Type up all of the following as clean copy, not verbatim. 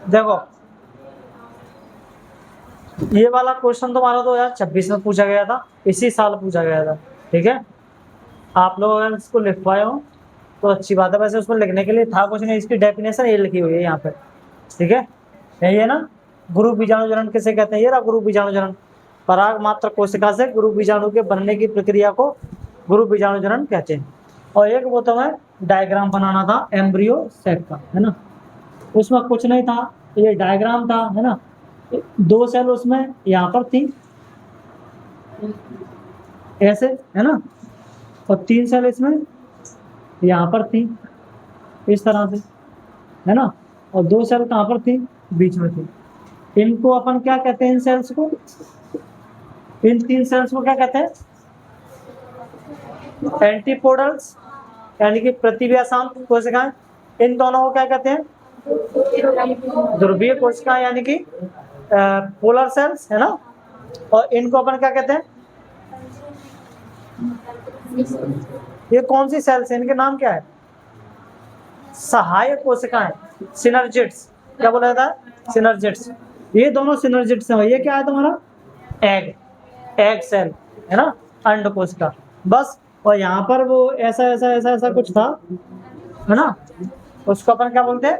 देखो ये वाला क्वेश्चन तुम्हारा 2026 में पूछा गया था, इसी साल पूछा गया था, ठीक है। आप लोग अगर इसको लिखवाए हो तो अच्छी बात है, वैसे उसको लिखने के लिए था कुछ नहीं, इसकी डेफिनेशन ये लिखी हुई है यहाँ पे, ठीक है। यही है ना, गुरु बीजाणु जनन किसे कहते हैं, ये रहा गुरु बीजाणु जनन। पराग मात्र कोशिका से गुरु बीजाणु के बनने की प्रक्रिया को गुरु बीजाणु जनन कहते हैं। और एक वो तो है डायग्राम बनाना था एम्ब्रियो सेक का, है ना, उसमें कुछ नहीं था, ये डायग्राम था, है ना। 2 सेल उसमें यहाँ पर थी ऐसे, है ना, और 3 सेल इसमें यहाँ पर थी इस तरह से, है ना, और 2 सेल कहाँ पर थी, बीच में थी। इनको अपन क्या कहते हैं, इन सेल्स को, इन 3 सेल्स को क्या कहते हैं, एंटीपोडल्स, यानी कि प्रतिव्यासांत कोशिकाएं। इन दोनों को क्या कहते हैं, ध्रुवीय कोशिकाएं, यानी कि पोलर सेल्स, है ना। और इनको अपन क्या कहते हैं, ये कौन सी सेल्स है, इनके नाम क्या है, सहायक कोशिकाएं, सिनर्जिड्स। क्या बोला जाता है, सिनर्जिड्स। ये दोनों सिनर्जिड्स हैं। ये क्या है तुम्हारा, एग सेल, है ना, अंड कोशिका, बस। और यहाँ पर वो ऐसा ऐसा ऐसा ऐसा कुछ था, है ना, उसको अपन क्या बोलते हैं,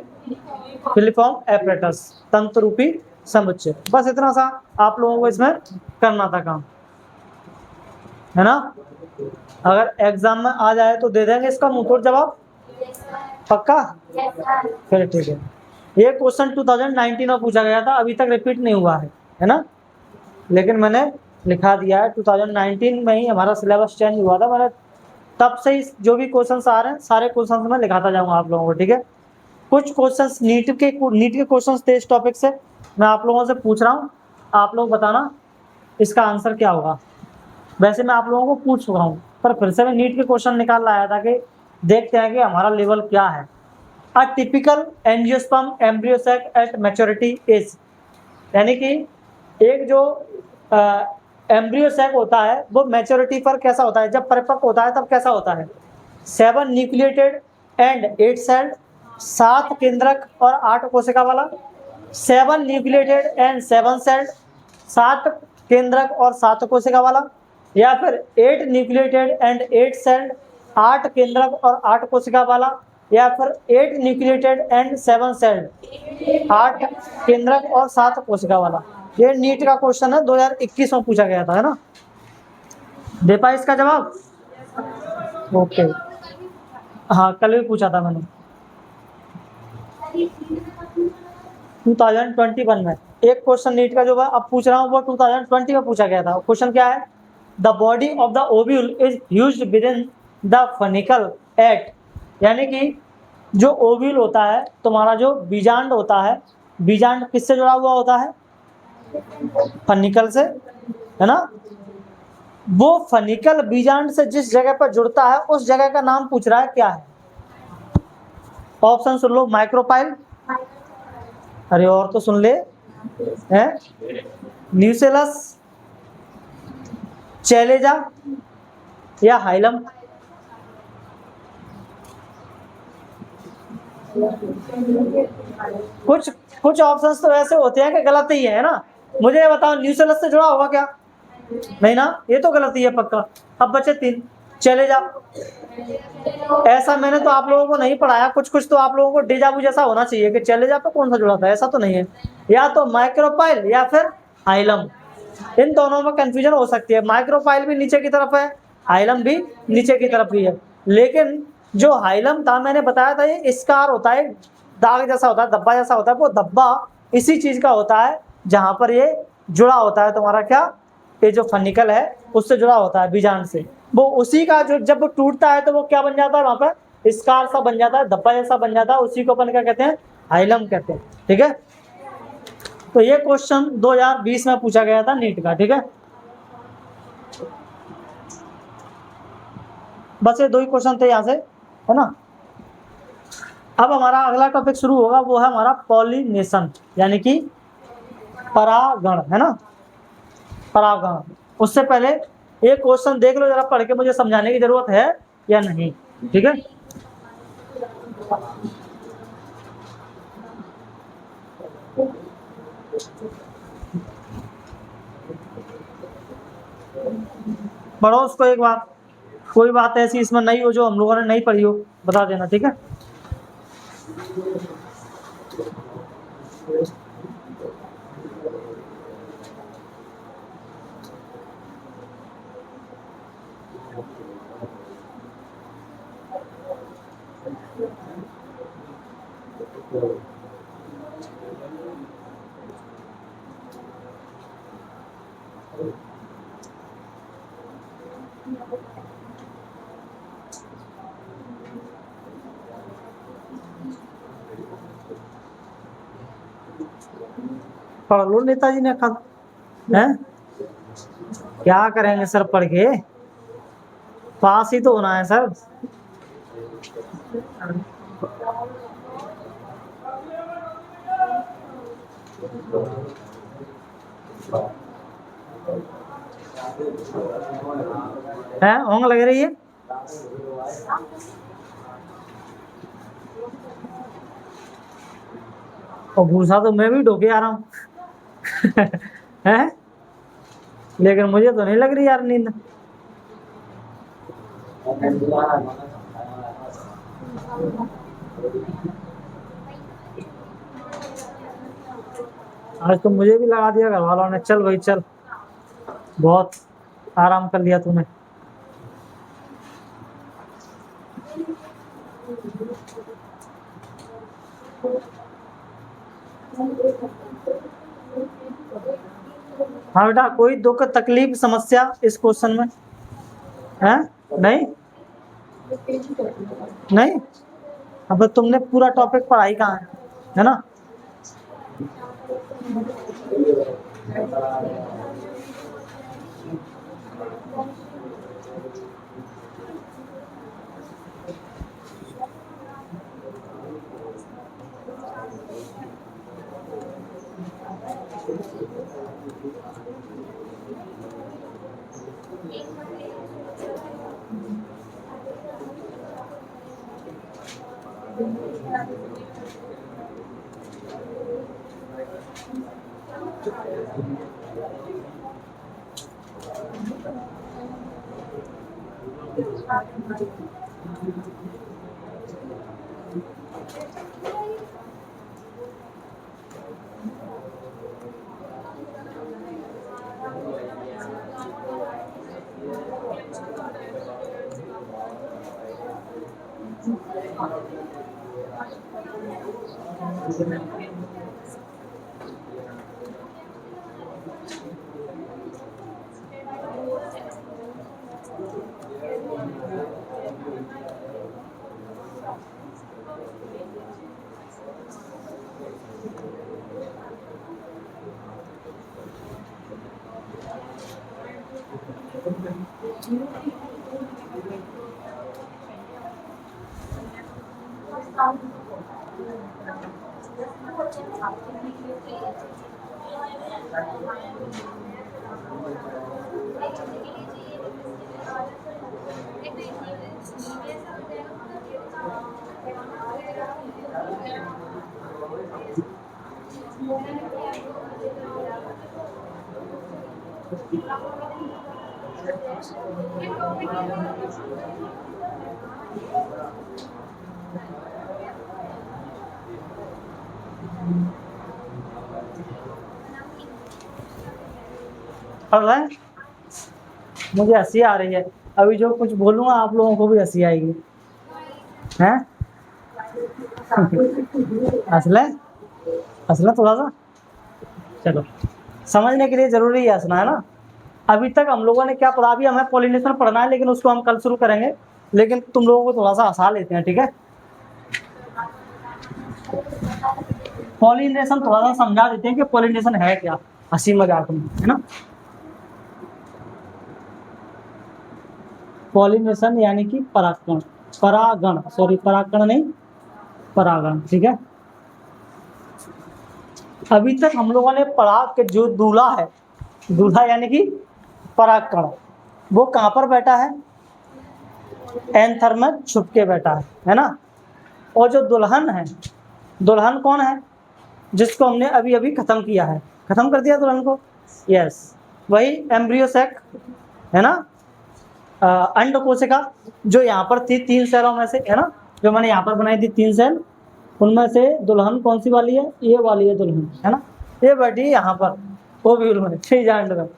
फिलिफॉर्म एपरेटस, तंत्र रूपी समुच्चय। बस इतना सा आप लोगों को इसमें करना था काम, है ना। अगर एग्जाम में आ जाए तो दे देंगे इसका मुंह तोड़ जवाब, पक्का, फिर ठीक है। ये क्वेश्चन 2019 में पूछा गया था, अभी तक रिपीट नहीं हुआ है ना, लेकिन मैंने लिखा दिया है 2019 में ही हमारा सिलेबस चेंज हुआ था, मैंने तब से जो भी क्वेश्चन आ रहे हैं सारे क्वेश्चन मैं लिखाता जाऊंगा आप लोगों को, ठीक है। कुछ क्वेश्चंस नीट के क्वेश्चंस थे इस टॉपिक से, मैं आप लोगों से पूछ रहा हूँ, आप लोग बताना इसका आंसर क्या होगा। वैसे मैं आप लोगों को पूछ चुका हूँ, पर फिर से मैं नीट के क्वेश्चन निकाल लाया था कि देखते हैं कि हमारा लेवल क्या है। A typical angiosperm embryo sac at maturity is, यानी कि एक जो एम्ब्रियो सैक होता है वो मैच्योरिटी पर कैसा होता है, जब परिपक्व होता है तब कैसा होता है, 7 न्यूक्लिएटेड एंड 8 सेल्ड, 7 केंद्रक और 8 कोशिका वाला, 7 न्यूक्लिएटेड एंड 7 सेल्ड, 7 केंद्रक और 7 कोशिका वाला, या फिर 8 न्यूक्लिएटेड एंड 8 सेल्ड, 8 केंद्रक और 8 कोशिका वाला, या फिर 8 न्यूक्लिएटेड एंड 7 सेल्ड, 8 केंद्रक और 7 कोशिका वाला। ये नीट का क्वेश्चन है, 2021 में पूछा गया था, है ना। दे पाए इसका जवाब, ओके। हाँ कल भी पूछा था मैंने 2021 में। एक क्वेश्चन नीट का जो है अब पूछ रहा हूँ वो 2020 में पूछा गया था। क्वेश्चन क्या है, the body of the ovule is used within the funicle at, यानी कि जो ओव्यूल होता है तुम्हारा, जो बीजांड होता है, बीजांड किससे जुड़ा हुआ होता है, फनिकल से, है ना। वो फनिकल बीजांड से जिस जगह पर जुड़ता है उस जगह का नाम पूछ रहा है, क्या है। ऑप्शन सुन लो, माइक्रोपाइल, अरे और तो सुन ले, है न्यूसेलस, चैलेजा या हाइलम। कुछ ऑप्शंस तो ऐसे होते हैं कि गलत ही है ना। मुझे ये बताओ, न्यूसेलस से जुड़ा होगा क्या, नहीं ना, ये तो गलत ही है पक्का। अब बचे 3, चैलेजा। ऐसा मैंने तो आप लोगों को नहीं पढ़ाया, कुछ तो आप लोगों को डेजावू जैसा होना चाहिए कि चैलेजा पे कौन सा जुड़ा था, ऐसा तो नहीं है। या तो माइक्रोपाइल या फिर हाइलम, इन दोनों में कंफ्यूजन हो सकती है। माइक्रोपाइल भी नीचे की तरफ है, हाइलम भी नीचे की तरफ ही है, लेकिन जो हाइलम था मैंने बताया था ये स्कार होता है, दाग जैसा होता है, धब्बा जैसा होता है। वो धब्बा इसी चीज का होता है जहां पर ये जुड़ा होता है तुम्हारा, क्या, ये जो फनिकल है उससे जुड़ा होता है बीजांड से। वो उसी का जो जब वो टूटता है तो वो क्या बन जाता है, वहां पर स्कार सा बन जाता है, धब्बा जैसा बन जाता है, उसी को अपन क्या कहते हैं, हाइलम कहते हैं, ठीक है। तो ये क्वेश्चन 2020 में पूछा गया था नीट का, ठीक है। बस ये 2 ही क्वेश्चन थे यहाँ से, है ना। अब हमारा अगला टॉपिक शुरू होगा, वो है हमारा पॉलिनेशन, यानी कि परागण, है ना, परागण। उससे पहले एक क्वेश्चन देख लो जरा, पढ़ के मुझे समझाने की जरूरत है या नहीं। ठीक है। पढ़ो उसको एक बार, कोई बात ऐसी इसमें नहीं हो जो हम लोगों ने नहीं पढ़ी हो, बता देना, ठीक है। पढ़ लो नेताजी ने कहा है, क्या करेंगे सर पढ़ के, पास ही तो होना है सर। है ऊँग लग रही है। और भूसा तो मैं भी ढोके आ रहा हूँ है, लेकिन मुझे तो नहीं लग रही यार नींद। आज तो मुझे भी लगा दिया घर वालों ने, चल भाई चल, बहुत आराम कर लिया तूने। हाँ बेटा, कोई दुख तकलीफ समस्या इस क्वेश्चन में है? नहीं नहीं, अब तुमने पूरा टॉपिक पढ़ाई कहाँ है ना। पढ़ रहे हैं? मुझे हंसी आ रही है, अभी जो कुछ बोलूंगा आप लोगों को भी हंसी आएगी, हैं? हंसले थोड़ा सा, चलो समझने के लिए जरूरी है हंसना, है ना। अभी तक हम लोगों ने क्या पढ़ा, अभी हमें पॉलिनेशन पढ़ना है, लेकिन उसको हम कल शुरू करेंगे, लेकिन तुम लोगों को थोड़ा सा हंसा लेते हैं, ठीक है। पॉलिनेशन थोड़ा सा समझा देते हैं कि पॉलिनेशन है क्या, हंसी मजाक में, है ना। पॉलिनेशन यानी कि परागण, परागण सॉरी परागण नहीं, परागण, ठीक है। अभी तक हम लोगों ने पढ़ा कि जो दूल्हा है, दूल्हा यानी कि परागकण, वो कहाँ पर बैठा है, एंथर में छुप के बैठा है ना। और जो दुल्हन है, दुल्हन कौन है? जिसको हमने अभी अभी खत्म किया है, खत्म कर दिया दुल्हन को। यस, वही एम्ब्रियो सैक है ना, अंड कोशिका जो यहाँ पर थी 3 सेलों में से, है ना, जो मैंने यहाँ पर बनाई थी 3 सेल, उनमें से दुल्हन कौन सी वाली है? ये वाली है दुल्हन, है ना। ये बैठी यहाँ पर ओव्यूल में, फ्रीज अंड में।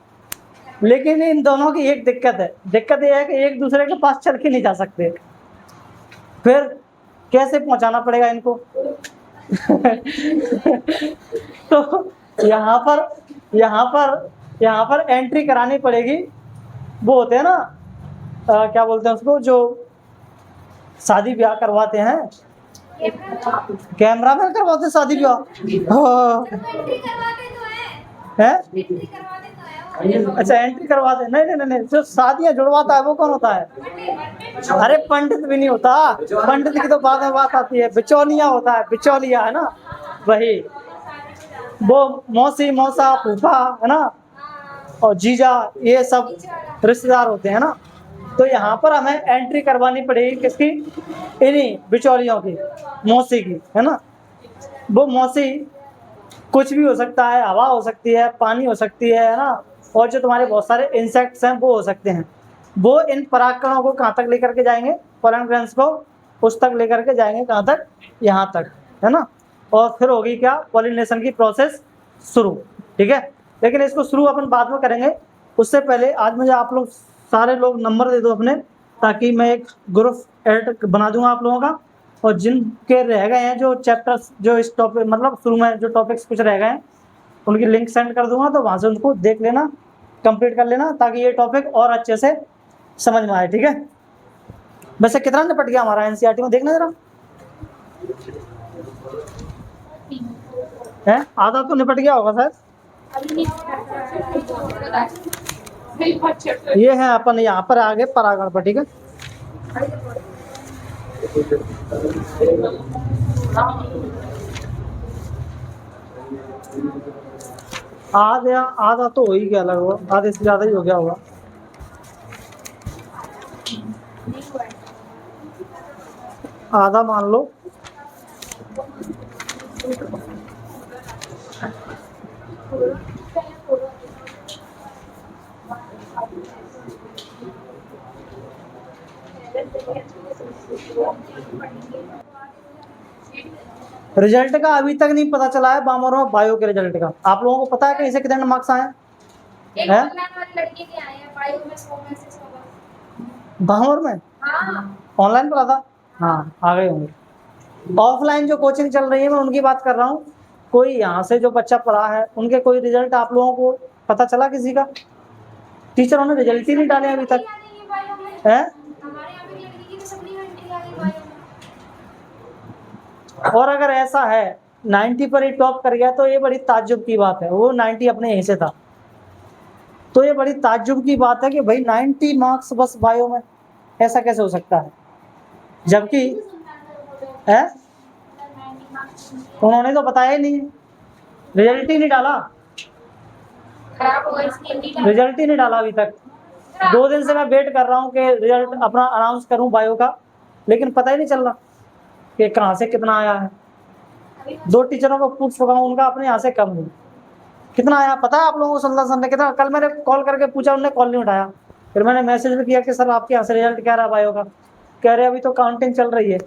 लेकिन इन दोनों की एक दिक्कत है, दिक्कत ये है कि एक दूसरे के पास चल के नहीं जा सकते। फिर कैसे पहुंचाना पड़ेगा इनको? तो यहाँ पर एंट्री करानी पड़ेगी। वो होते हैं ना, क्या बोलते हैं उसको, जो शादी ब्याह करवाते हैं, कैमरा में करवाते शादी ब्याह है। अच्छा, एंट्री करवाते? नहीं, जो शादियां जुड़वाता है वो कौन होता है? अरे पंडित भी नहीं होता, पंडित की तो बाद में बात आती है, बिचौलिया होता है, बिचौलिया, है ना, वही। वो मौसी, मौसा, फूफा, है ना, और जीजा, ये सब रिश्तेदार होते हैं ना। तो यहाँ पर हमें एंट्री करवानी पड़ेगी किसकी? इन्हीं बिचौलियों की, मौसी की, है ना। वो मौसी कुछ भी हो सकता है, हवा हो सकती है, पानी हो सकती है ना, और जो तुम्हारे बहुत सारे इंसेक्ट्स हैं वो हो सकते हैं। वो इन परागकणों को कहाँ तक लेकर के जाएंगे? पोलन ग्रैंड्स को उस तक लेकर के जाएंगे, कहाँ तक? यहाँ तक, है ना। और फिर होगी क्या? पॉलिनेशन की प्रोसेस शुरू, ठीक है। लेकिन इसको शुरू अपन बाद में करेंगे। उससे पहले आज मुझे आप लोग सारे लोग नंबर दे दो अपने, ताकि मैं एक ग्रुप ऐड बना दूंगा आप लोगों का। और जिनके रह गए हैं जो चैप्टर्स, जो इस टॉपिक मतलब शुरू में जो टॉपिक्स कुछ रह गए हैं, उनकी लिंक सेंड कर दूंगा, तो वहाँ से उनको देख लेना, कंप्लीट कर लेना, ताकि ये टॉपिक और अच्छे से समझ में आए, ठीक है। वैसे कितना निपट गया हमारा एनसीईआरटी में, देखना जरा। है आधा तो निपट गया होगा शायद। ये है अपन यहाँ पर आगे परागण पर, ठीक है। आधा तो हो ही गया, लगभग आधे से ज्यादा ही हो गया होगा। आधा मान लो। रिजल्ट का अभी तक नहीं पता चला है बामर और बायो के रिजल्ट का। आप लोगों को पता है कि इसे कितने मार्क्स आए हैं? बामर में ऑनलाइन पढ़ा था, हाँ आ गए होंगे। ऑफलाइन जो कोचिंग चल रही है मैं उनकी बात कर रहा हूँ। कोई यहाँ से जो बच्चा पढ़ा है उनके कोई रिजल्ट आप लोगों को पता चला किसी का? टीचरों ने रिजल्ट ही नहीं डाले अभी तक है। और अगर ऐसा है 90 पर ही टॉप कर गया तो ये बड़ी ताज्जुब की बात है। वो 90 अपने यहीं से था, तो ये बड़ी ताज्जुब की बात है कि भाई 90 मार्क्स बस बायो में, ऐसा कैसे हो सकता है? जबकि है उन्होंने तो बताया ही नहीं, रिजल्ट ही नहीं डाला, रिजल्ट ही नहीं डाला अभी तक। 2 दिन से मैं वेट कर रहा हूँ कि रिजल्ट अपना अनाउंस करूँ बायो का, लेकिन पता ही नहीं चल रहा कि कहाँ से कितना आया है। 2 टीचरों को पूछ चुका हूँ, उनका अपने यहाँ से कम नहीं। कितना आया पता है आप लोगों को? सर ने कितना, कल मैंने कॉल करके पूछा, उन्होंने कॉल नहीं उठाया। फिर मैंने मैसेज भी किया कि सर आपके यहाँ से रिजल्ट क्या रहा बायो का? कह रहे अभी तो काउंटिंग चल रही है।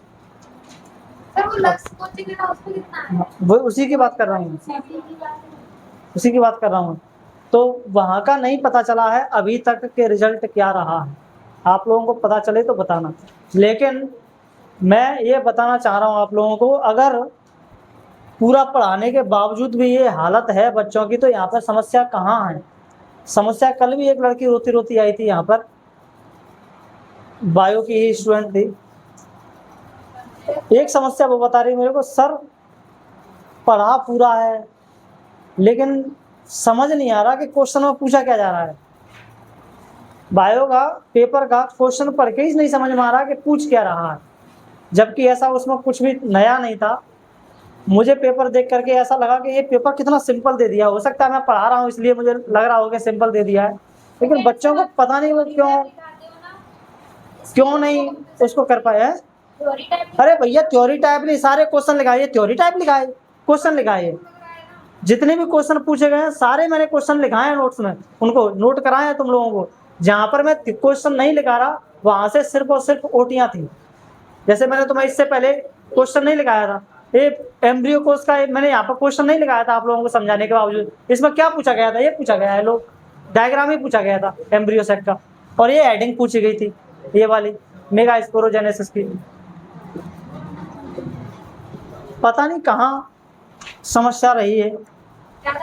वो उसी की बात कर रहा हूँ, उसी की बात कर रहा हूँ। तो वहाँ का नहीं पता चला है अभी तक के रिजल्ट क्या रहा है। आप लोगों को पता चले तो बताना। लेकिन मैं ये बताना चाह रहा हूँ आप लोगों को, अगर पूरा पढ़ाने के बावजूद भी ये हालत है बच्चों की, तो यहाँ पर समस्या कहाँ है? समस्या कल भी एक लड़की रोती रोती आई थी यहाँ पर, बायो की ही स्टूडेंट थी। एक समस्या वो बता रही मेरे को, सर पढ़ा पूरा है लेकिन समझ नहीं आ रहा कि क्वेश्चन में पूछा क्या जा रहा है। बायो का पेपर का क्वेश्चन पढ़ के ही नहीं समझ में आ रहा कि पूछ क्या रहा है, जबकि ऐसा उसमें कुछ भी नया नहीं था। मुझे पेपर देख करके ऐसा लगा कि ये पेपर कितना सिंपल दे दिया। हो सकता है मैं पढ़ा रहा हूँ इसलिए मुझे लग रहा हो कि सिंपल दे दिया है, लेकिन बच्चों को पता नहीं वो क्यों क्यों नहीं उसको कर पाया है? अरे भैया थ्योरी टाइप नहीं, सारे क्वेश्चन लिखाइए, थ्योरी टाइप लिखाए, क्वेश्चन लिखाइए, जितने भी क्वेश्चन पूछे गए हैं सारे मैंने क्वेश्चन लिखाए हैं नोट्स में, उनको नोट कराए हैं तुम लोगों को। जहां पर मैं क्वेश्चन नहीं लिखा रहा वहां से सिर्फ और सिर्फ ओटियां थी। जैसे मैंने तुम्हें इससे पहले क्वेश्चन नहीं लिखाया था, ये एम्ब्रियो कोर्स का मैंने यहाँ पर क्वेश्चन नहीं लिखाया था आप लोगों को समझाने के बावजूद। इसमें क्या पूछा गया था? ये पूछा गया है, लो डायग्राम ही पूछा गया था एम्ब्रियो सेट का, और ये हेडिंग पूछी गई थी ये वाली मेगा स्पोरोजेनेसिस की। पता नहीं कहाँ समस्या रही है।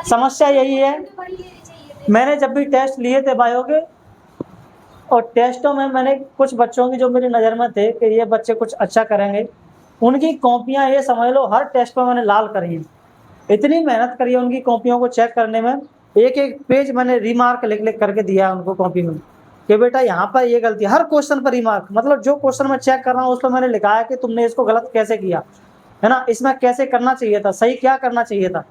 समस्या यही है, मैंने जब भी टेस्ट लिए थे बायो के, और टेस्टों में मैंने कुछ बच्चों की जो मेरी नज़र में थे कि ये बच्चे कुछ अच्छा करेंगे, उनकी कॉपियां ये समझ लो हर टेस्ट में मैंने लाल करी है। इतनी मेहनत करी है उनकी कॉपियों को चेक करने में, एक एक पेज मैंने रिमार्क लिख लिख करके दिया उनको कॉपी में कि बेटा यहाँ पर ये गलती, हर क्वेश्चन पर रिमार्क, मतलब जो क्वेश्चन मैं चेक कर रहा हूँ उस पर मैंने लिखा है कि तुमने इसको गलत कैसे किया है ना, इसमें कैसे करना चाहिए था, सही क्या करना चाहिए था।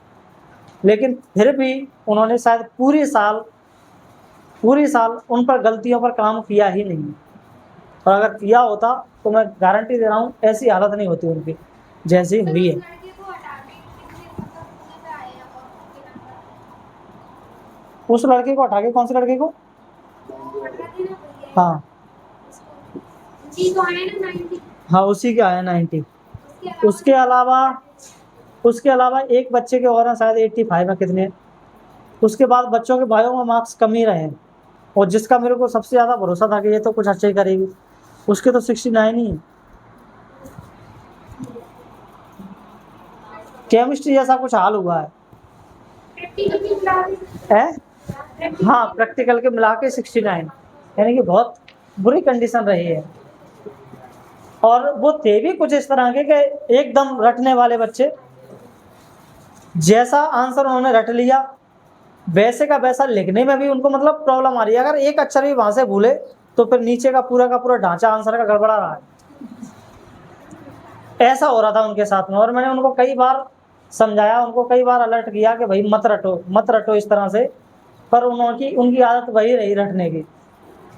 लेकिन फिर भी उन्होंने शायद पूरी साल उन पर गलतियों पर काम किया ही नहीं, और अगर किया होता तो मैं गारंटी दे रहा हूँ ऐसी हालत नहीं होती उनकी जैसी हुई है। उस लड़के को हटा के, कौन से लड़के को? हाँ हाँ उसी के आया 90। उसके अलावा एक बच्चे के और हैं शायद 85 है कितने। उसके बाद बच्चों के बायो में मार्क्स कम ही रहे हैं, और जिसका मेरे को सबसे ज़्यादा भरोसा था कि ये तो कुछ अच्छा ही करेगी, उसके तो 69 ही है। केमिस्ट्री जैसा कुछ हाल हुआ है? हाँ प्रैक्टिकल के मिला के 69, यानी कि बहुत बुरी कंडीशन रही है। और वो थे भी कुछ इस तरह के कि एकदम रटने वाले बच्चे, जैसा आंसर उन्होंने रट लिया वैसे का वैसा लिखने में भी उनको मतलब प्रॉब्लम आ रही है। अगर एक अक्षर भी वहां से भूले तो फिर नीचे का पूरा ढांचा आंसर का गड़बड़ा रहा है। ऐसा हो रहा था उनके साथ में, और मैंने उनको कई बार समझाया, उनको कई बार अलर्ट किया कि भाई मत रटो इस तरह से, पर उनकी आदत वही रही रटने की,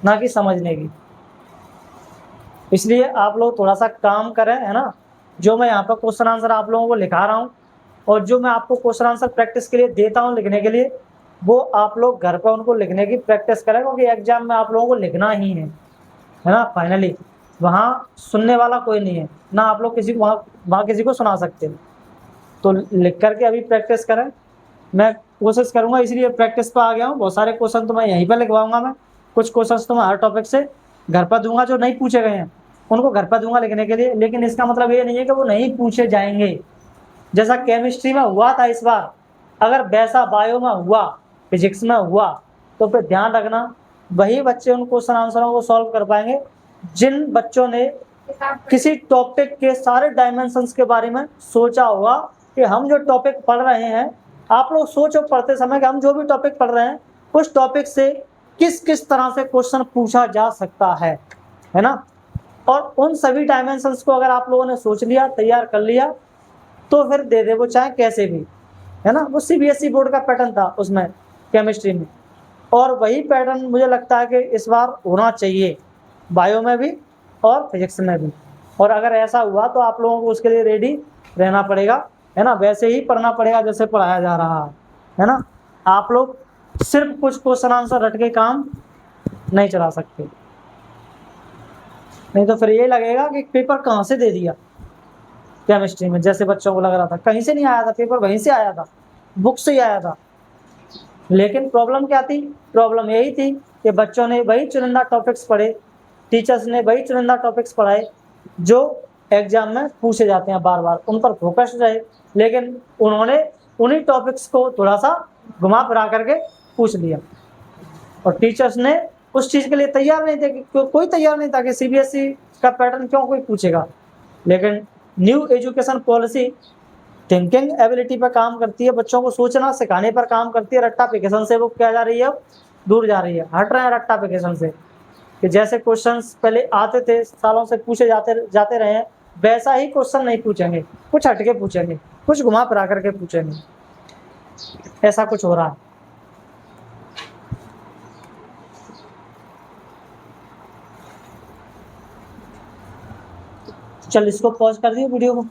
ना कि समझने की। इसलिए आप लोग थोड़ा सा काम करें, है ना। जो मैं यहाँ पर क्वेश्चन आंसर आप लोगों को लिखा रहा हूँ, और जो मैं आपको क्वेश्चन आंसर प्रैक्टिस के लिए देता हूँ लिखने के लिए, वो आप लोग घर पर उनको लिखने की प्रैक्टिस करें, क्योंकि एग्जाम में आप लोगों को लिखना ही है ना। फाइनली वहाँ सुनने वाला कोई नहीं है ना, आप लोग किसी को वहाँ किसी को सुना सकते हो। तो लिख करके अभी प्रैक्टिस करें, मैं कोशिश करूँगा, इसलिए प्रैक्टिस पर आ गया हूँ। बहुत सारे क्वेश्चन तो मैं यहीं पर लिखवाऊंगा, मैं कुछ क्वेश्चन तो मैं हर टॉपिक से घर पर दूंगा, जो नहीं पूछे गए हैं उनको घर पर दूंगा लिखने के लिए। लेकिन इसका मतलब ये नहीं है कि वो नहीं पूछे जाएंगे। जैसा केमिस्ट्री में हुआ था इस बार, अगर वैसा बायो में हुआ, फिजिक्स में हुआ, तो फिर ध्यान रखना वही बच्चे उन क्वेश्चन आंसरों को सॉल्व कर पाएंगे जिन बच्चों ने किसी टॉपिक के सारे डायमेंशंस के बारे में सोचा होगा कि हम जो टॉपिक पढ़ रहे हैं, आप लोग सोचो पढ़ते समय कि हम जो भी टॉपिक पढ़ रहे हैं उस टॉपिक से किस किस तरह से क्वेश्चन पूछा जा सकता है ना। और उन सभी डायमेंशंस को अगर आप लोगों ने सोच लिया, तैयार कर लिया, तो फिर दे दे वो चाहे कैसे भी, है ना। वो CBSE बोर्ड का पैटर्न था उसमें केमिस्ट्री में, और वही पैटर्न मुझे लगता है कि इस बार होना चाहिए बायो में भी और फिजिक्स में भी। और अगर ऐसा हुआ तो आप लोगों को उसके लिए रेडी रहना पड़ेगा, है ना। वैसे ही पढ़ना पड़ेगा जैसे पढ़ाया जा रहा है ना। आप लोग सिर्फ कुछ क्वेश्चन आंसर रट के काम नहीं चला सकते, नहीं तो फिर ये लगेगा कि पेपर कहाँ से दे दिया केमिस्ट्री में। जैसे बच्चों को लग रहा था कहीं से नहीं आया था पेपर, वहीं से आया था, बुक से ही आया था। लेकिन प्रॉब्लम क्या थी? प्रॉब्लम यही थी कि बच्चों ने वही चुनिंदा टॉपिक्स पढ़े, टीचर्स ने वही चुनिंदा टॉपिक्स पढ़ाए जो एग्जाम में पूछे जाते हैं बार बार, उन पर फोकस रहे। लेकिन उन्होंने उन्हीं टॉपिक्स को थोड़ा सा घुमा फिरा करके पूछ लिया, और टीचर्स ने उस चीज़ के लिए तैयार नहीं थे, कोई तैयार नहीं था कि CBSE का पैटर्न क्यों कोई पूछेगा। लेकिन new education policy thinking ability पर काम करती है, बच्चों को सोचना सिखाने पर काम करती है। रट्टाफिकेशन से वो क्या जा रही है, दूर जा रही है, हट रहे हैं रट्टाफिकेशन से। कि जैसे क्वेश्चंस पहले आते थे, सालों से पूछे जाते रहे हैं, वैसा ही क्वेश्चन नहीं पूछेंगे, कुछ हटके पूछेंगे, कुछ घुमा फिरा करके पूछेंगे। ऐसा कुछ हो रहा है। चल इसको पॉज कर दियो वीडियो को।